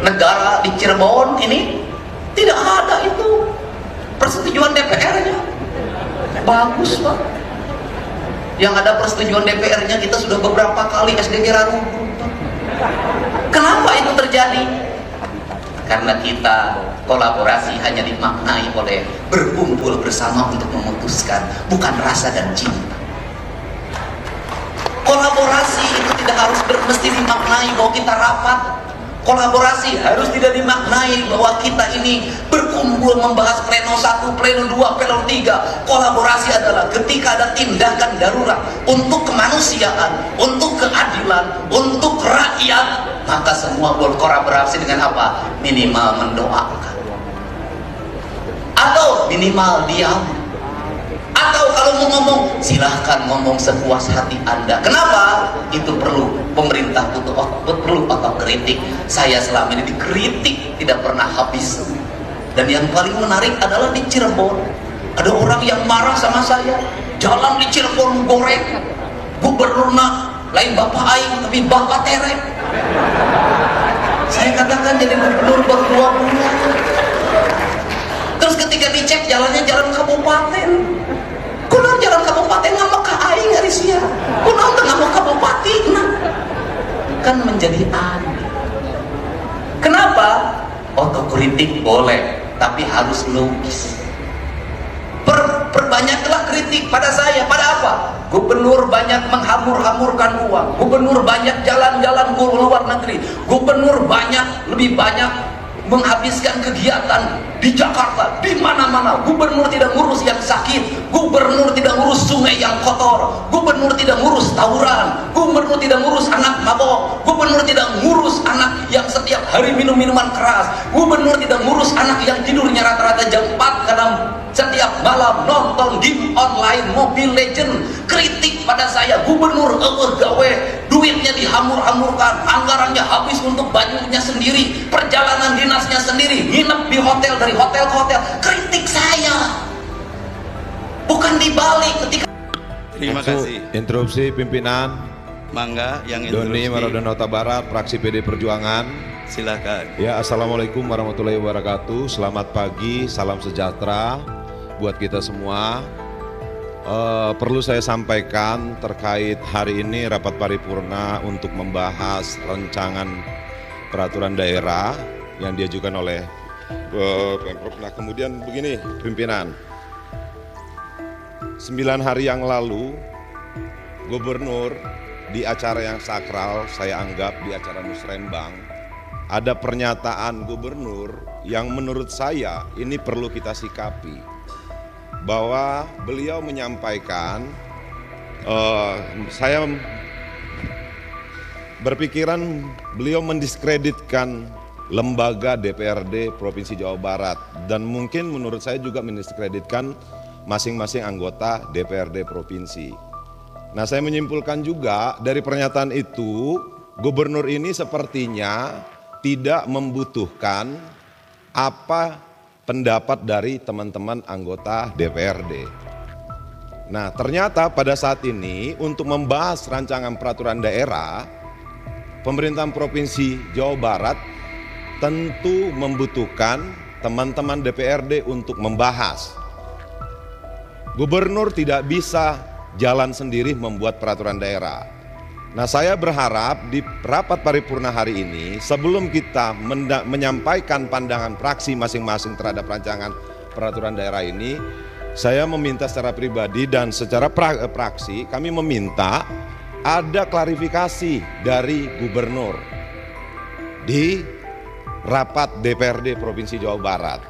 negara di Cirebon ini tidak ada itu persetujuan DPR-nya. Bagus Pak, yang ada persetujuan DPR-nya kita sudah beberapa kali SDG runtuh. Kenapa itu terjadi? Karena kita kolaborasi hanya dimaknai oleh berkumpul bersama untuk memutuskan, bukan rasa dan cinta. Kolaborasi itu tidak harus mesti dimaknai bahwa kita rapat. Kolaborasi harus tidak dimaknai bahwa kita ini berkumpul membahas pleno 1, pleno 2, pleno 3. Kolaborasi adalah ketika ada tindakan darurat untuk kemanusiaan, untuk keadilan, untuk rakyat, maka semua berkolaborasi dengan apa? Minimal mendoakan, atau minimal diam, atau kalau mau ngomong silahkan ngomong sepuas hati Anda. Kenapa? Itu perlu pemerintah perlu otokritik. Saya selama ini dikritik tidak pernah habis. Dan yang paling menarik adalah di Cirebon ada orang yang marah sama saya. Jalan di Cirebon goreng, gubernurna lain bapak aing tapi bapak terek. Saya katakan jadi gubernur baru 2 bulan. Terus ketika dicek jalannya jalan kabupaten, kunaon jalan kabupaten ngama ka aing ari sia, kunaon teu ngama kabupaten, kan menjadi aneh. Kenapa? Otokritik boleh, tapi harus logis. Perbanyaklah kritik pada saya. Pada apa? Gubernur banyak menghamur-hamurkan uang, gubernur banyak jalan-jalan ke luar negeri, gubernur lebih banyak menghabiskan kegiatan di Jakarta, di mana-mana. Gubernur tidak ngurus yang sakit, gubernur tidak ngurus sungai yang kotor, gubernur tidak ngurus tawuran, gubernur tidak ngurus anak mabok, gubernur tidak ngurus anak yang setiap hari minum minuman keras, gubernur tidak ngurus anak yang tidurnya rata-rata jam 4 karena setiap malam nonton game online Mobile Legend. Kritik pada saya, gubernur gawe duitnya dihamur-hamurkan, anggarannya habis untuk bajunya sendiri, perjalanan dinasnya sendiri, nginep di hotel, dari hotel ke hotel. Kritik saya, bukan dibalik ketika. Terima kasih. Interupsi pimpinan. Mangga yang interupsi. Doni Maradonota Barat, fraksi PD Perjuangan. Silakan. Ya, assalamualaikum warahmatullahi wabarakatuh. Selamat pagi, salam sejahtera buat kita semua. Perlu saya sampaikan terkait hari ini rapat paripurna untuk membahas rancangan peraturan daerah yang diajukan oleh Pemprov. Nah, kemudian begini pimpinan, 9 hari yang lalu gubernur di acara yang sakral, saya anggap di acara musrembang, ada pernyataan gubernur yang menurut saya ini perlu kita sikapi, bahwa beliau menyampaikan, saya berpikiran beliau mendiskreditkan lembaga DPRD Provinsi Jawa Barat, dan mungkin menurut saya juga mendiskreditkan masing-masing anggota DPRD Provinsi. Nah, saya menyimpulkan juga dari pernyataan itu, gubernur ini sepertinya tidak membutuhkan apa pendapat dari teman-teman anggota DPRD. Nah, ternyata pada saat ini untuk membahas rancangan peraturan daerah, pemerintahan Provinsi Jawa Barat tentu membutuhkan teman-teman DPRD untuk membahas. Gubernur tidak bisa jalan sendiri membuat peraturan daerah. Nah, saya berharap di rapat paripurna hari ini, sebelum kita menyampaikan pandangan fraksi masing-masing terhadap rancangan peraturan daerah ini, saya meminta secara pribadi dan secara fraksi, kami meminta ada klarifikasi dari gubernur di rapat DPRD Provinsi Jawa Barat.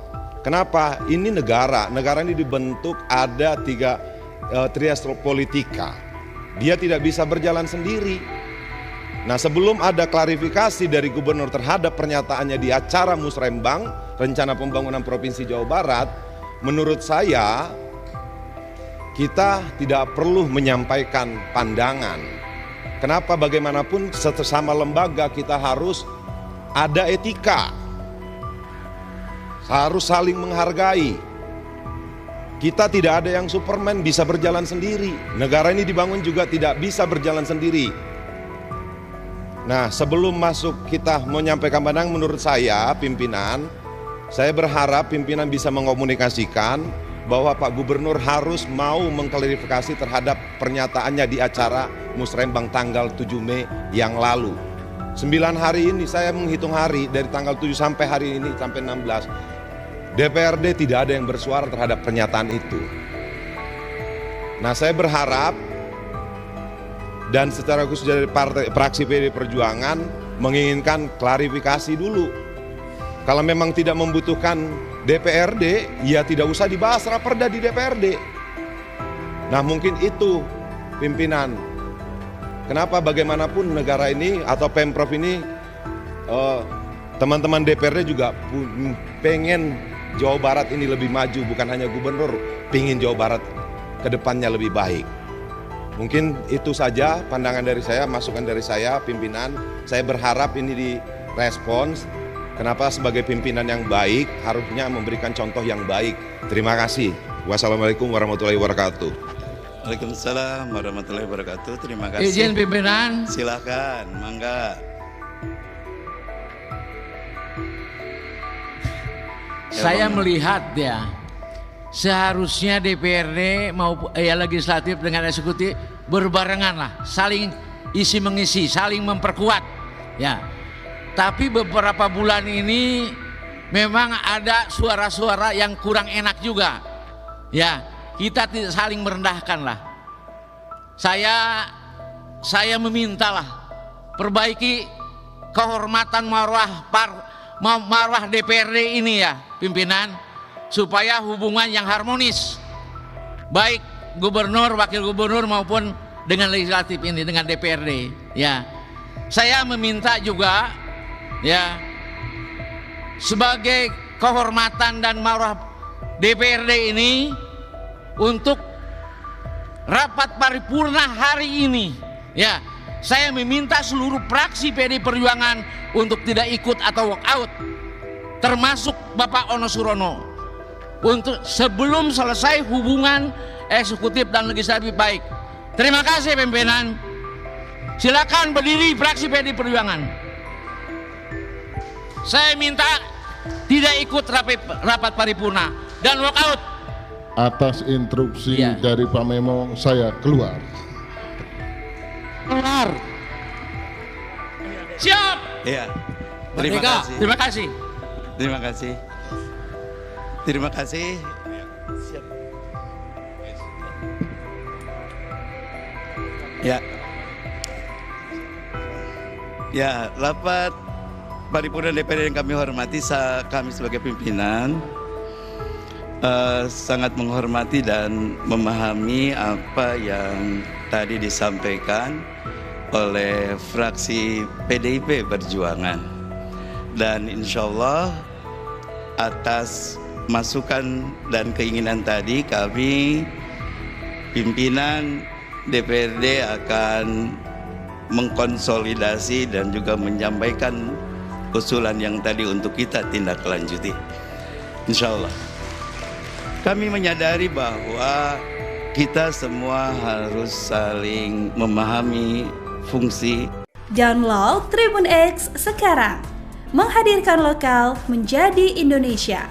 Kenapa? Ini negara ini dibentuk ada 3 trias politika. Dia tidak bisa berjalan sendiri. Nah, sebelum ada klarifikasi dari gubernur terhadap pernyataannya di acara musrembang rencana pembangunan Provinsi Jawa Barat, menurut saya kita tidak perlu menyampaikan pandangan. Kenapa? Bagaimanapun sesama lembaga kita harus ada etika, harus saling menghargai. Kita tidak ada yang Superman bisa berjalan sendiri. Negara ini dibangun juga tidak bisa berjalan sendiri. Nah, sebelum masuk kita menyampaikan pandangan, menurut saya pimpinan, saya berharap pimpinan bisa mengomunikasikan bahwa Pak Gubernur harus mau mengklarifikasi terhadap pernyataannya di acara Musrembang tanggal 7 Mei yang lalu. 9 hari ini, saya menghitung hari dari tanggal 7 sampai hari ini, sampai 16, DPRD tidak ada yang bersuara terhadap pernyataan itu. Nah, saya berharap dan secara khusus dari fraksi PD Perjuangan menginginkan klarifikasi dulu. Kalau memang tidak membutuhkan DPRD, ya tidak usah dibahas raperda di DPRD. Nah, mungkin itu pimpinan. Kenapa bagaimanapun negara ini atau Pemprov ini, teman-teman DPRD juga pengen Jawa Barat ini lebih maju, bukan hanya gubernur, pengen Jawa Barat ke depannya lebih baik. Mungkin itu saja pandangan dari saya, masukan dari saya, pimpinan. Saya berharap ini direspons. Kenapa sebagai pimpinan yang baik harusnya memberikan contoh yang baik. Terima kasih. Wassalamualaikum warahmatullahi wabarakatuh. Waalaikumsalam warahmatullahi wabarakatuh. Terima kasih. Izin pimpinan. Silakan, mangga. Saya melihat ya, seharusnya DPRD maupun legislatif dengan eksekutif berbarengan lah, saling isi mengisi, saling memperkuat ya. Tapi beberapa bulan ini memang ada suara-suara yang kurang enak juga ya. Kita tidak saling merendahkan lah. Saya memintalah perbaiki kehormatan marwah DPRD ini ya pimpinan, supaya hubungan yang harmonis baik gubernur, wakil gubernur maupun dengan legislatif ini, dengan DPRD ya. Saya meminta juga ya, sebagai kehormatan dan marwah DPRD ini, untuk rapat paripurna hari ini ya, saya meminta seluruh fraksi PD Perjuangan untuk tidak ikut atau walk out, termasuk Bapak Ono Surono, untuk sebelum selesai hubungan eksekutif dan legislatif baik. Terima kasih pimpinan. Silakan berdiri fraksi PD Perjuangan. Saya minta tidak ikut rapat paripurna dan walk out. Atas instruksi Ya. dari Pak Memo, saya keluar. Keluar. Siap. Iya. Terima Merdeka. kasih. Terima kasih. Terima kasih. Terima kasih. Ya. Ya, rapat paripurna DPR yang kami hormati, kami sebagai pimpinan sangat menghormati dan memahami apa yang tadi disampaikan oleh fraksi PDIP Perjuangan, dan insya Allah atas masukan dan keinginan tadi kami pimpinan DPRD akan mengkonsolidasi dan juga menyampaikan usulan yang tadi untuk kita tindak lanjuti, insya Allah. Kami menyadari bahwa kita semua harus saling memahami fungsi. Download Tribun X sekarang, menghadirkan lokal menjadi Indonesia.